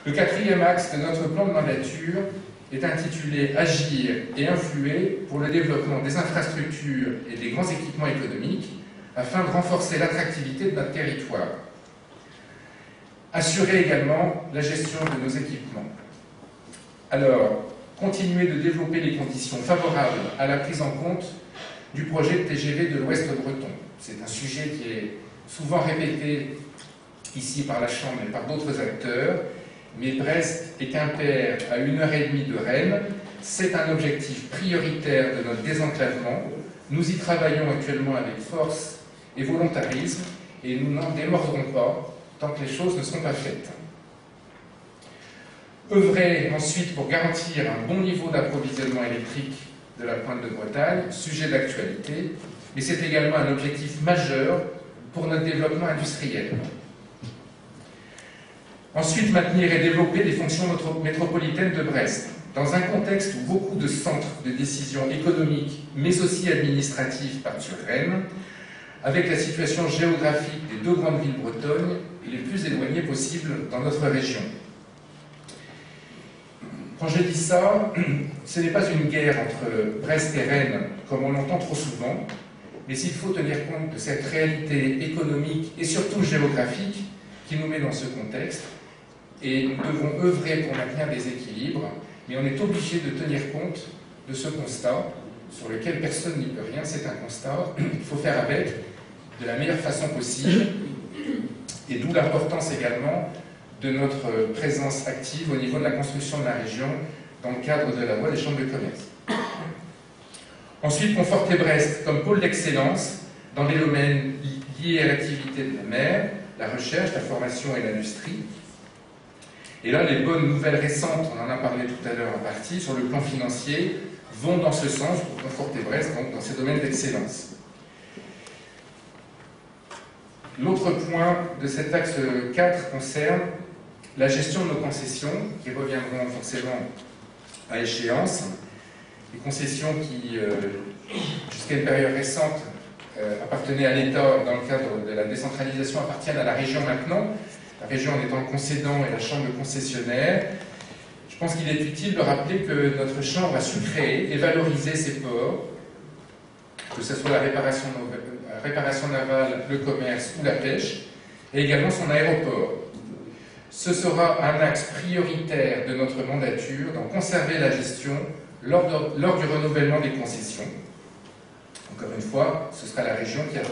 Le quatrième axe de notre plan de mandature est intitulé « Agir et influer pour le développement des infrastructures et des grands équipements économiques afin de renforcer l'attractivité de notre territoire. Assurer également la gestion de nos équipements. » Alors, continuer de développer les conditions favorables à la prise en compte du projet de TGV de l'Ouest breton. C'est un sujet qui est souvent répété ici par la Chambre et par d'autres acteurs, mais Brest et Quimper à 1h30 de Rennes, c'est un objectif prioritaire de notre désenclavement. Nous y travaillons actuellement avec force et volontarisme et nous n'en démordrons pas tant que les choses ne seront pas faites. Œuvrer ensuite pour garantir un bon niveau d'approvisionnement électrique de la Pointe de Bretagne, sujet d'actualité, mais c'est également un objectif majeur pour notre développement industriel. Ensuite, maintenir et développer les fonctions métropolitaines de Brest, dans un contexte où beaucoup de centres de décision économiques, mais aussi administratifs, partent sur Rennes, avec la situation géographique des deux grandes villes bretonnes les plus éloignées possibles dans notre région. Quand je dis ça, ce n'est pas une guerre entre Brest et Rennes, comme on l'entend trop souvent, mais il faut tenir compte de cette réalité économique et surtout géographique qui nous met dans ce contexte. Et nous devons œuvrer pour maintenir des équilibres, mais on est obligé de tenir compte de ce constat, sur lequel personne n'y peut rien, c'est un constat, il faut faire avec de la meilleure façon possible, et d'où l'importance également de notre présence active au niveau de la construction de la région, dans le cadre de la voie des chambres de commerce. Ensuite, conforter Brest comme pôle d'excellence dans les domaines liés à l'activité de la mer, la recherche, la formation et l'industrie. Et là, les bonnes nouvelles récentes, on en a parlé tout à l'heure en partie, sur le plan financier, vont dans ce sens pour conforter Brest donc, dans ces domaines d'excellence. L'autre point de cet axe 4 concerne la gestion de nos concessions, qui reviendront forcément à échéance. Les concessions qui, jusqu'à une période récente, appartenaient à l'État dans le cadre de la décentralisation, appartiennent à la région maintenant. La région en étant le concédant et la chambre concessionnaire. Je pense qu'il est utile de rappeler que notre chambre a su créer et valoriser ces ports, que ce soit la réparation navale, le commerce ou la pêche, et également son aéroport. Ce sera un axe prioritaire de notre mandature d'en conserver la gestion lors du renouvellement des concessions. Encore une fois, ce sera la région qui a